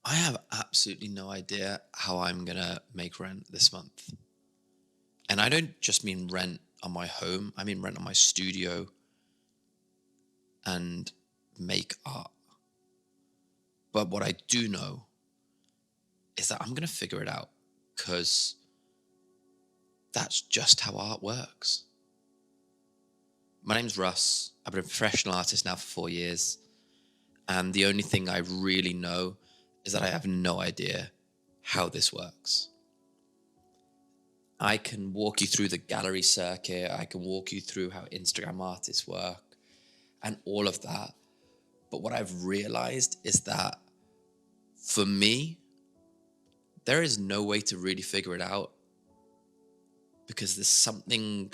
I have absolutely no idea how I'm gonna make rent this month. And I don't just mean rent on my home, I mean rent on my studio and make art. But what I do know is that I'm gonna figure it out because that's just how art works. My name's Russ. I've been a professional artist now for 4 years. And the only thing I really know is that I have no idea how this works. I can walk you through the gallery circuit. I can walk you through how Instagram artists work and all of that. But what I've realized is that for me, there is no way to really figure it out because there's something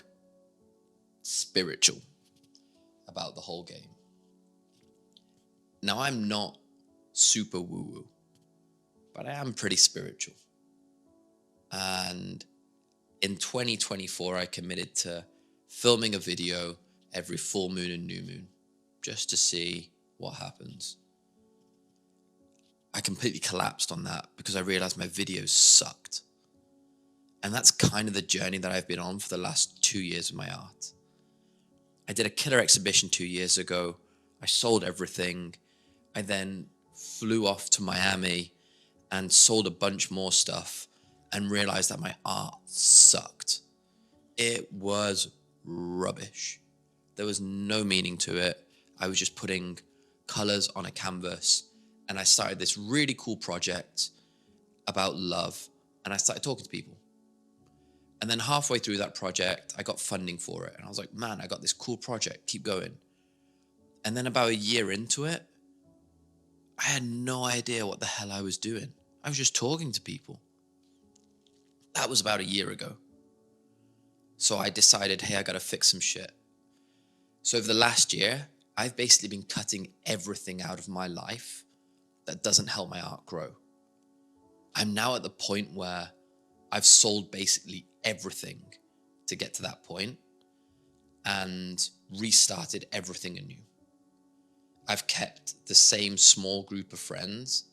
spiritual about the whole game. Now, I'm not super woo woo, but I am pretty spiritual. And in 2024, I committed to filming a video every full moon and new moon just to see what happens. I completely collapsed on that because I realized my videos sucked. And that's kind of the journey that I've been on for the last 2 years of my art. I did a killer exhibition 2 years ago. I sold everything. I then flew off to Miami and sold a bunch more stuff and realized that my art sucked. It was rubbish. There was no meaning to it. I was just putting colors on a canvas, and I started this really cool project about love, and I started talking to people. And then halfway through that project, I got funding for it. And I was like, man, I got this cool project, keep going. And then about a year into it, I had no idea what the hell I was doing. I was just talking to people. That was about a year ago. So I decided, hey, I got to fix some shit. So over the last year, I've basically been cutting everything out of my life that doesn't help my art grow. I'm now at the point where I've sold basically everything to get to that point and restarted everything anew. I've kept the same small group of friends,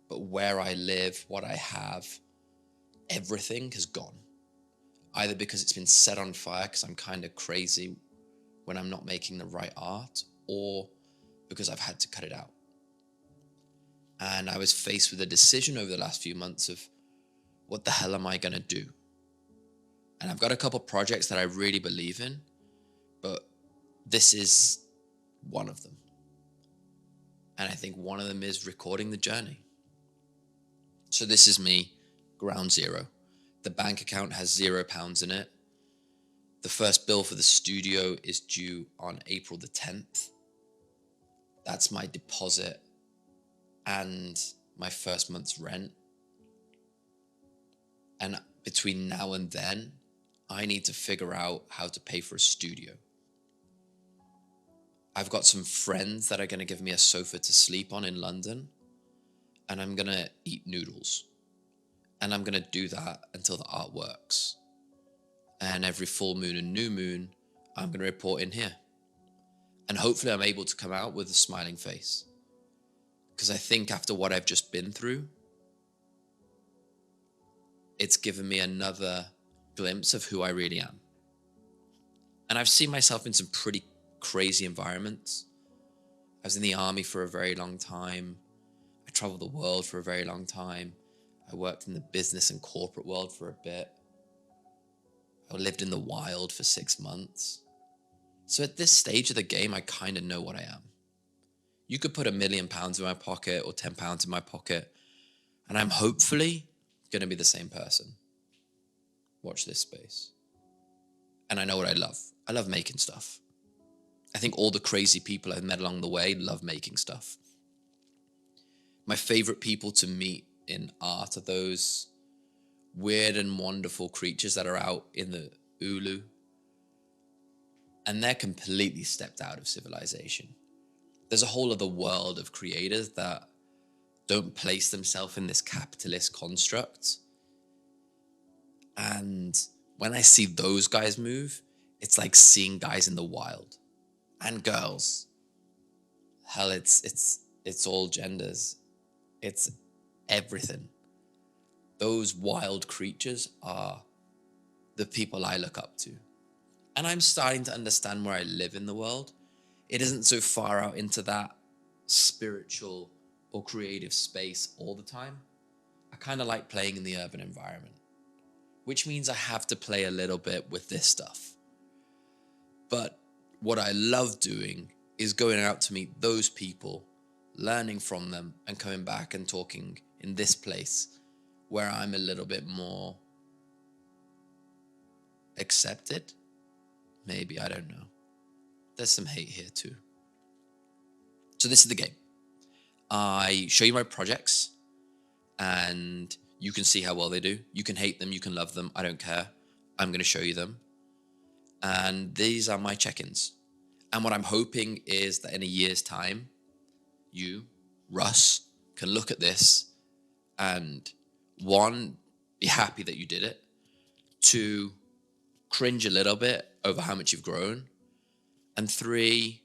but where I live, what I have, everything has gone. Either because it's been set on fire because I'm kind of crazy when I'm not making the right art, or because I've had to cut it out. And I was faced with a decision over the last few months of what the hell am I going to do? And I've got a couple projects that I really believe in, but this is one of them. And I think one of them is recording the journey. So this is me, ground zero. The bank account has £0 in it. The first bill for the studio is due on April the 10th. That's my deposit and my first month's rent. And between now and then, I need to figure out how to pay for a studio. I've got some friends that are going to give me a sofa to sleep on in London, and I'm going to eat noodles. And I'm going to do that until the art works. And every full moon and new moon, I'm going to report in here. And hopefully I'm able to come out with a smiling face. Because I think after what I've just been through, it's given me another glimpse of who I really am. And I've seen myself in some pretty crazy environments. I was in the army for a very long time. I traveled the world for a very long time. I worked in the business and corporate world for a bit. I lived in the wild for 6 months. So at this stage of the game, I kind of know what I am. You could put £1,000,000 in my pocket or £10 in my pocket, and I'm hopefully going to be the same person. Watch this space. And I know what I love. I love making stuff. I think all the crazy people I've met along the way love making stuff. My favorite people to meet in art are those weird and wonderful creatures that are out in the Ulu. And they're completely stepped out of civilization. There's a whole other world of creators that don't place themselves in this capitalist construct. And when I see those guys move, it's like seeing guys in the wild and girls. Hell, it's all genders. It's everything. Those wild creatures are the people I look up to. And I'm starting to understand where I live in the world. It isn't so far out into that spiritual or creative space all the time. I kind of like playing in the urban environment, which means I have to play a little bit with this stuff. But what I love doing is going out to meet those people, learning from them, and coming back and talking in this place where I'm a little bit more accepted. Maybe, I don't know. There's some hate here too. So this is the game. I show you my projects and you can see how well they do. You can hate them, you can love them. I don't care. I'm going to show you them. And these are my check-ins. And what I'm hoping is that in a year's time, you, Russ, can look at this and one, be happy that you did it. Two, cringe a little bit over how much you've grown. And three,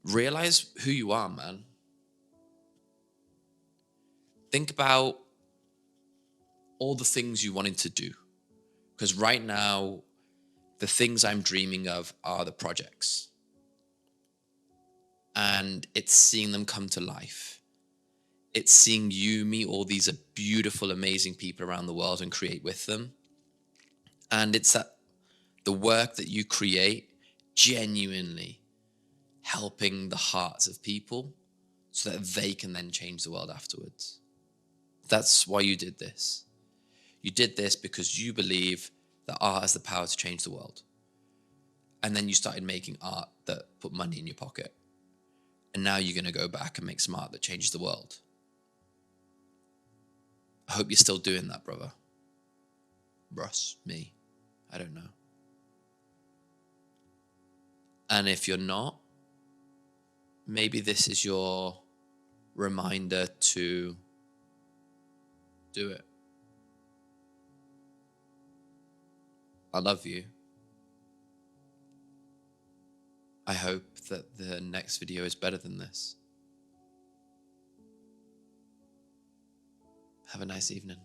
realize who you are, man. Think about all the things you wanted to do. Because right now, the things I'm dreaming of are the projects. And it's seeing them come to life. It's seeing you meet all these beautiful, amazing people around the world and create with them. And it's that the work that you create genuinely helping the hearts of people so that they can then change the world afterwards. That's why you did this. You did this because you believe that art has the power to change the world. And then you started making art that put money in your pocket. And now you're going to go back and make some art that changes the world. I hope you're still doing that, brother. Russ, me, I don't know. And if you're not, maybe this is your reminder to do it. I love you. I hope that the next video is better than this. Have a nice evening.